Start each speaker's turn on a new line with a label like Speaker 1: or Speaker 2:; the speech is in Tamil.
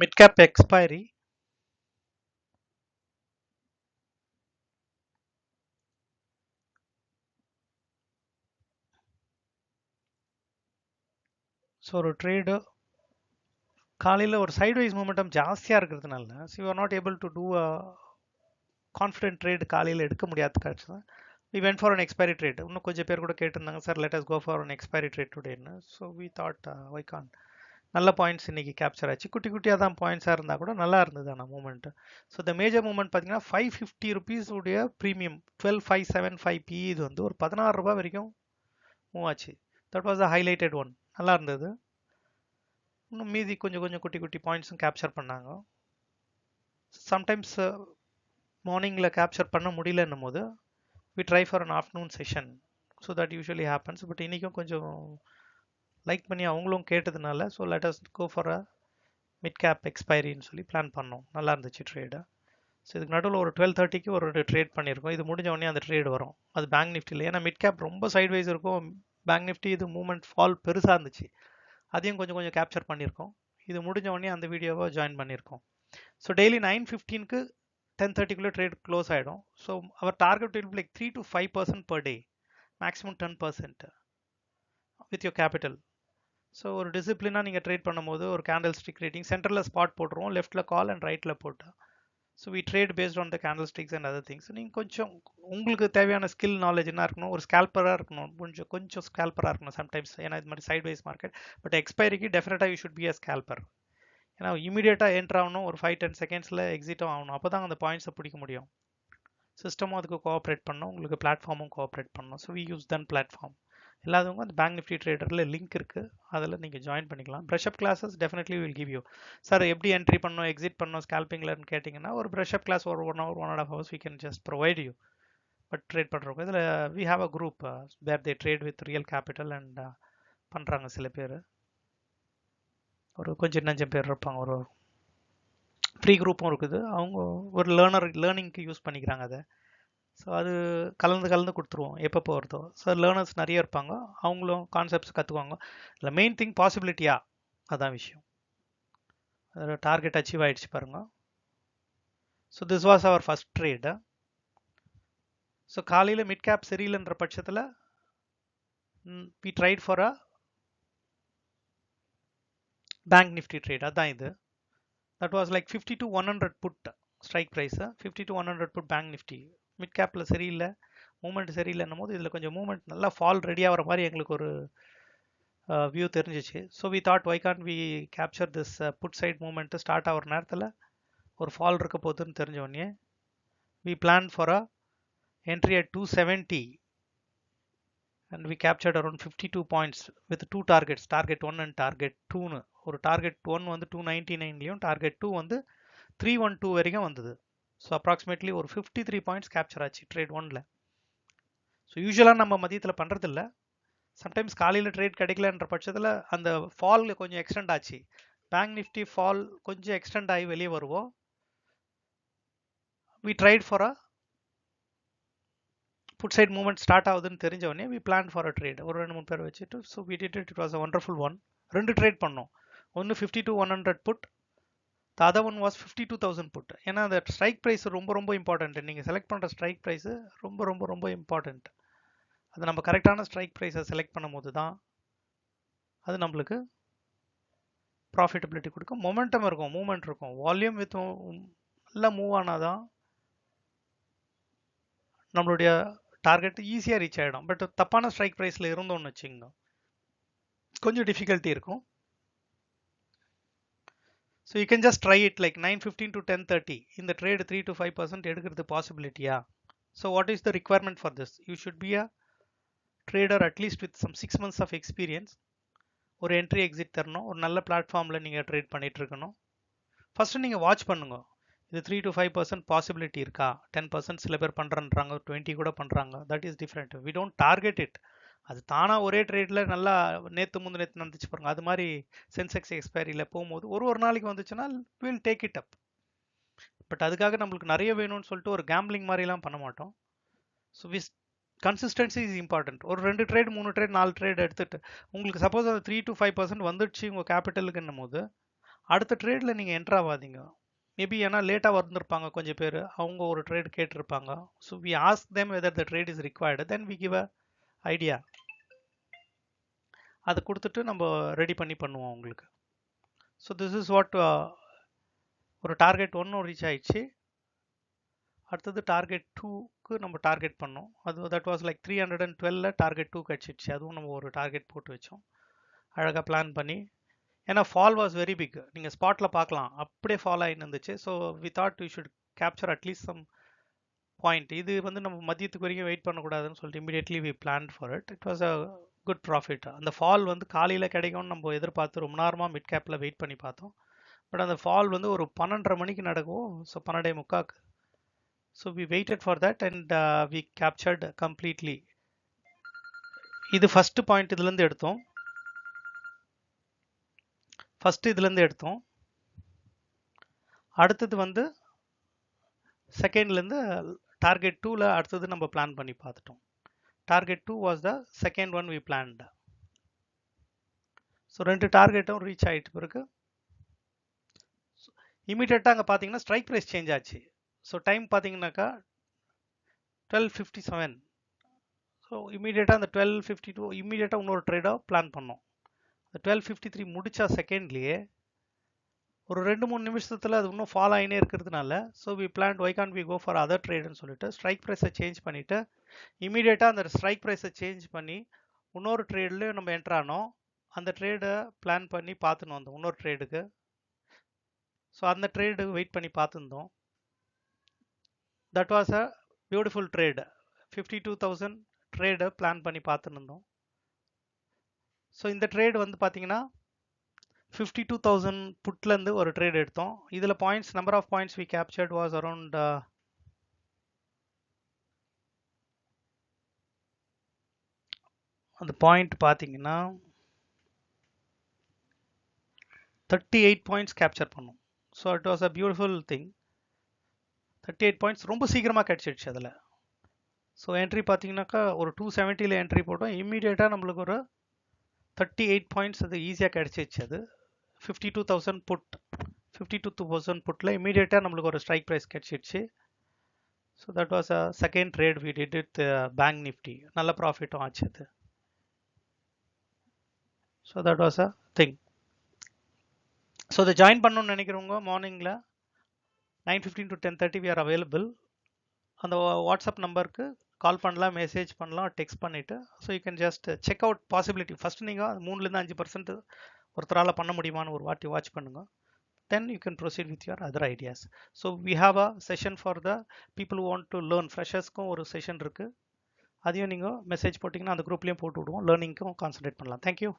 Speaker 1: mid cap expiry. ஸோ ஒரு ட்ரேடு காலையில் ஒரு சைட்வைஸ் மூமெண்டம் ஜாஸ்தியாக இருக்கிறதுனால so you are not able to do a confident trade காலையில் எடுக்க முடியாத காட்சி தான் we went for an expiry trade. இன்னும் கொஞ்சம் பேர் கூட கேட்டிருந்தாங்க sir let us go for an expiry trade டுடேன்னு. So we thought why can't. நல்ல பாயிண்ட்ஸ் இன்னைக்கு கேப்சர் ஆச்சு. குட்டி குட்டியாக தான் பாயிண்ட்ஸாக இருந்தால் கூட நல்லா இருந்தது ஆனால் moment. So the major moment பார்த்தீங்கன்னா 550 rupees உடைய ப்ரீமியம் 12575 PE இது வந்து ஒரு 16 ரூபாய் வரைக்கும் மூவ் ஆச்சு. That was the highlighted one. நல்லா இருந்தது. இன்னும் மீதி கொஞ்சம் கொஞ்சம் குட்டி குட்டி பாயிண்ட்ஸும் கேப்சர் பண்ணாங்க. சம்டைம்ஸ் மார்னிங்கில் கேப்சர் பண்ண முடியலன்னும் போது we try for an afternoon session. So that usually happens. But இன்றைக்கும் கொஞ்சம் லைக் பண்ணி அவங்களும் கேட்டதுனால so let us go for a mid cap எக்ஸ்பைரின்னு சொல்லி பிளான் பண்ணோம். நல்லா இருந்துச்சு ட்ரேடு. ஸோ இதுக்கு நடுவில் ஒரு 12:30க்கு ஒரு ட்ரேட் பண்ணியிருக்கோம். இது முடிஞ்ச உடனே அந்த ட்ரேட் வரும். அது பேங்க் நிஃப்டியில். ஏன்னா மிட் கேப் ரொம்ப சைட்வைஸ் இருக்கும். பேங்க் நிஃப்டி இது மூவ்மெண்ட் ஃபால் பெருசாக இருந்துச்சு. அதையும் கொஞ்சம் கொஞ்சம் கேப்சர் பண்ணியிருக்கோம். இது முடிஞ்ச உடனே அந்த வீடியோவை ஜாயின் பண்ணியிருக்கோம். ஸோ டெய்லி 9:15க்கு 10:30க்குள்ளே ட்ரேட் க்ளோஸ் ஆகிடும். So our target will like 3 to 5% per day, maximum 10% with your capital. So ஒரு டிசிப்ளினாக நீங்கள் ட்ரேட் பண்ணும்போது ஒரு கேண்டில் ஸ்டிக் ரேட்டிங் சென்டரில் ஸ்பாட் போட்டுருவோம், லெஃப்ட்டில் கால் அண்ட் ரைட்டில் போட்டு. So we trade based on the candle sticks and other things. நீங்கள் கொஞ்சம் உங்களுக்கு தேவையான ஸ்கில் நாலேஜ் என்ன இருக்கணும், ஒரு ஸ்கேல்பராக இருக்கணும், கொஞ்சம் ஸ்கேல்பராக இருக்கணும் சம்டைம்ஸ். ஏன்னா இது மாதிரி சைட் வைஸ் மார்க்கெட். பட் எக்ஸ்பைரிக்கு டெஃபினட்டாக you should be a scalper. ஏன்னா இமீடியட்டாக என்ட்ரு ஆகணும், ஒரு 5-10 செகண்ட்ஸில் எக்ஸிட்டும் ஆகணும். அப்போ தான் அந்த பாயிண்ட்ஸை பிடிக்க முடியும். சிஸ்டமும் அதுக்கு கோஆப்ரேட் பண்ணணும், உங்களுக்கு பிளாட்ஃபார்மும் கோஆப்ரேட் பண்ணணும். So we use than platform. எல்லாத்துக்கும் அந்த பேங்க் நிஃப்டி ட்ரேடரில் லிங்க் இருக்குது, அதில் நீங்கள் ஜாயின் பண்ணிக்கலாம். Brush up classes definitely will give you. Sir எப்படி என்ட்ரி பண்ணணும், எக்ஸிட் பண்ணணும் ஸ்கேல்பிங்லன்னு கேட்டிங்கன்னா ஒரு ப்ரஷ்அப் கிளாஸ் ஒரு 1 hour 1.5 hours we can just provide you. But trade பண்ணுறவங்க இதில் we have a group where they trade with real capital and பண்ணுறாங்க. சில பேர் ஒரு கொஞ்சம் நஞ்சம் பேர் இருப்பாங்க. ஒரு ஃப்ரீ குரூப்பும் இருக்குது. அவங்க ஒரு லேர்னிங்க்கு யூஸ் பண்ணிக்கிறாங்க அதை. ஸோ அது கலந்து கொடுத்துருவோம் எப்போ வருதோ. ஸோ லேர்னர்ஸ் நிறைய இருப்பாங்க, அவங்களும் கான்செப்ட்ஸ் கற்றுக்குவாங்க. இல்லை மெயின் திங் பாசிபிலிட்டியா, அதான் விஷயம். அதில் டார்கெட் அச்சீவ் ஆகிடுச்சு பாருங்க. So this was our first trade. So காலையில் மிட் கேப் சரியில்லைன்ற பட்சத்தில் we tried for a bank Nifty trade. அதான் இது. That was like 50 to 100 put strike price. 50 to 100 put bank Nifty. Mid கேப்பில் சரியில்லை, மூமெண்ட் சரியில்லைன்னும் போது இதில் கொஞ்சம் மூமெண்ட் நல்லா ஃபால் ரெடியாக வர மாதிரி எங்களுக்கு ஒரு வியூ தெரிஞ்சிச்சு. So we thought why can we capture this put side moment start ஆகிற நேரத்தில் ஒரு ஃபால் இருக்க போகுதுன்னு தெரிஞ்ச உடனே we plan for a entry at 270 and we captured around 52 points with 2 targets, target 1 and target 2. ஒரு target 1 வந்து 299லையும் target 2 வந்து 312 வரைக்கும் வந்தது. ஸோ அப்ராக்சிமேட்லி ஒரு 53 பாயிண்ட்ஸ் கேப்சர் ஆச்சு ட்ரேட் 1ல. ஸோ யூஸ்வலாக நம்ம மதியத்தில் பண்ணுறதில்ல. சம்டைம்ஸ் காலையில் ட்ரேட் கிடைக்கலன்ற பட்சத்தில் அந்த ஃபால் கொஞ்சம் எக்ஸ்டெண்ட் ஆச்சு. பேங்க் நிஃப்டி ஃபால் கொஞ்சம் எக்ஸ்டெண்ட் ஆகி வெளியே வருவோம். We tried for a put side movement start ஆகுதுன்னு தெரிஞ்ச உடனே we plan for a trade. ஒரு 2-3 பேர் வச்சுட்டு so we did it. It was a wonderful one. 2 trade பண்ணோம். ஒன்று 50 to 100 put, the other one was 52,000 put. ஏன்னா அந்த ஸ்ட்ரைக் ப்ரைஸ் ரொம்ப இம்பார்ட்டன்ட். நீங்கள் செலக்ட் பண்ணுற ஸ்ட்ரைக் ப்ரைஸ் ரொம்ப இம்பார்ட்டன்ட். அது நம்ம கரெக்டான ஸ்ட்ரைக் ப்ரைஸை செலக்ட் பண்ணும் போது தான் அது நம்மளுக்கு ப்ராஃபிட்டபிலிட்டி கொடுக்கும். மொமெண்டம் இருக்கும், மூவ்மெண்ட் இருக்கும். வால்யூம் வித் நல்லா மூவ் ஆனாதான் நம்மளுடைய டார்கெட் ஈஸியாக ரீச் ஆகிடும். பட் தப்பான ஸ்ட்ரைக் ப்ரைஸில் இருந்தோம்னு வச்சுங்க கொஞ்சம் டிஃபிகல்ட்டி இருக்கும். So you can just try it like 9:15 to 10:30 இந்த ட்ரேடு 3 to 5% எடுக்கிறது பாசிபிலிட்டியா. So what is the requirement for this? You should be a trader at least with some 6 months of experience. ஒரு என்ட்ரி எக்ஸிட் தரணும், ஒரு நல்ல பிளாட்ஃபார்மில் நீங்கள் ட்ரேட் பண்ணிட்டு இருக்கணும். ஃபர்ஸ்ட் நீங்கள் வாட்ச் பண்ணுங்க, இது 3 to 5% பாசிபிலிட்டி இருக்கா. 10% சில பேர் பண்ணுறன்றாங்க, 20 கூட பண்ணுறாங்க. That is different. We don't target it. அது தானாக ஒரே ட்ரேடில் நல்லா நேற்று நடந்துச்சு பாருங்க. அது மாதிரி சென்செக்ஸ் எக்ஸ்பைரியில் போகும்போது ஒரு நாளைக்கு வந்துச்சுன்னா will take it up. But அதுக்காக நம்மளுக்கு நிறைய வேணும்னு சொல்லிட்டு ஒரு கேம்பிளிங் மாதிரிலாம் பண்ண மாட்டோம். So consistency is important. ஒரு 2 ட்ரேட் 3 ட்ரேட் 4 ட்ரேட் எடுத்துட்டு உங்களுக்கு சப்போஸ் அது 3 to 5% வந்துடுச்சு உங்கள் கேபிட்டலுக்குன்னும் போது அடுத்த ட்ரேடில் நீங்கள் என்ட்ரு ஆகாதீங்க. மேபி ஏன்னா லேட்டாக வந்திருப்பாங்க கொஞ்சம் பேர், அவங்க ஒரு ட்ரேட் கேட்டிருப்பாங்க. So we ask them whether the trade is required, then we give a idea. அதை கொடுத்துட்டு நம்ம ரெடி பண்ணுவோம் உங்களுக்கு. ஸோ திஸ் இஸ் வாட், ஒரு டார்கெட் 1 ரீச் ஆயிடுச்சு. அடுத்தது டார்கெட் 2க்கு நம்ம டார்கெட் பண்ணோம். அது தட் வாஸ் லைக் 312ல டார்கெட் 2 கிடச்சிடுச்சு. அதுவும் நம்ம ஒரு டார்கெட் போட்டு வச்சோம் அழகாக பிளான் பண்ணி. ஏன்னா ஃபால் வாஸ் வெரி பிக், நீங்கள் ஸ்பாட்டில் பார்க்கலாம் அப்படியே ஃபால் ஆகின்னு இருந்துச்சு. So we thought we should capture at least some point. இது வந்து நம்ம மதியத்துக்கு வரைக்கும் வெயிட் பண்ணக்கூடாதுன்னு சொல்லிட்டு immediately we plan for it. It was a good profit. அந்த ஃபால் வந்து காலையில் கிடைக்கும்னு நம்ம எதிர்பார்த்து ரொம்ப நேரமாக மிட் கேப்பில் வெயிட் பண்ணி பார்த்தோம். பட் அந்த ஃபால் வந்து ஒரு 12:30 மணிக்கு நடக்கும். So 12:45. So we waited for that and we captured completely. இது ஃபர்ஸ்ட் பாயிண்ட், இதுலேருந்து எடுத்தோம். அடுத்தது வந்து செகண்ட்லேருந்து டார்கெட் 2ல அடுத்தது நம்ம பிளான் பண்ணி பார்த்துட்டோம். Target 2 was the second one we planned. So 2 டார்கெட்டும் ரீச் ஆகிட்டு பிறகு இமீடியட்டாக அங்கே பார்த்தீங்கன்னா ஸ்ட்ரைக் ப்ரைஸ் சேஞ்ச் ஆச்சு. ஸோ டைம் பார்த்தீங்கன்னாக்கா 12:57. ஸோ இமீடியட்டாக அந்த 12:52 இமீடியட்டாக இன்னொரு ட்ரேடாக பிளான் பண்ணோம். 12:53 முடிச்சா செகண்ட்லேயே ஒரு 2-3 நிமிஷத்தில் அது இன்னும் ஃபாலோ ஆகினே இருக்கிறதுனால, so we plan why can't we go for other ட்ரேடுன்னு சொல்லிட்டு ஸ்ட்ரைக் ப்ரைஸை சேஞ்ச் பண்ணிவிட்டு இமீடியட்டாக அந்த ஸ்ட்ரைக் ப்ரைஸை சேஞ்ச் பண்ணி இன்னொரு ட்ரேட்லேயும் நம்ம என்ட்ரு ஆனோம். அந்த ட்ரேடை பிளான் பண்ணி பார்த்துன்னு வந்தோம் இன்னொரு ட்ரேடுக்கு. ஸோ அந்த ட்ரேடு வெயிட் பண்ணி பார்த்துருந்தோம். That was a beautiful trade. 52,000 ட்ரேடை பிளான் பண்ணி பார்த்துன்னு இருந்தோம். ஸோ இந்த ட்ரேடு வந்து பார்த்தீங்கன்னா 52,000 புட்லேருந்து ஒரு ட்ரேட் எடுத்தோம். இதில் points, number of points we captured was around அந்த பாயிண்ட் பார்த்தீங்கன்னா 38 பாயிண்ட்ஸ் கேப்சர் பண்ணோம். So it was a beautiful thing. 38 points ரொம்ப சீக்கிரமாக கிடச்சிடுச்சு அதில். ஸோ என்ட்ரி பார்த்தீங்கன்னாக்கா ஒரு 270ல் என்ட்ரி போட்டோம். இம்மீடியட்டாக நம்மளுக்கு ஒரு 38 பாயிண்ட்ஸ் அது ஈஸியாக கிடச்சிச்சு. அது 52,000 புட், 52,000 புட்டில் இமீடியட்டாக நம்மளுக்கு ஒரு ஸ்ட்ரைக் ப்ரைஸ் கிடச்சிடுச்சு. So that was a second trade we did with bank Nifty. நல்ல ப்ராஃபிட்டும் ஆச்சு அது. So that was a thing. So அதை ஜாயின் பண்ணணும்னு நினைக்கிறவங்க மார்னிங்கில் 9:15 to 10:30 வி ஆர் அவைலபிள். அந்த வாட்ஸ்அப் நம்பருக்கு கால் பண்ணலாம், மெசேஜ் பண்ணலாம், டெக்ஸ்ட் பண்ணிவிட்டு. So you can just check out possibility. First நீங்கள் 3-5% ஒருத்தரால் பண்ண முடியுமான்னு ஒரு வாட்டி வாட்ச் பண்ணுங்கள். Then you can proceed with your other ideas. So we have a session for the people who want to learn. Freshers-க்கும் ஒரு செஷன் இருக்குது. அதையும் நீங்கள் மெசேஜ் போட்டிங்கன்னா அந்த குரூப்லேயும் போட்டு விடுவோம். லேர்னிங்க்கும் கான்சன்ட்ரேட் பண்ணலாம். தேங்க்யூ.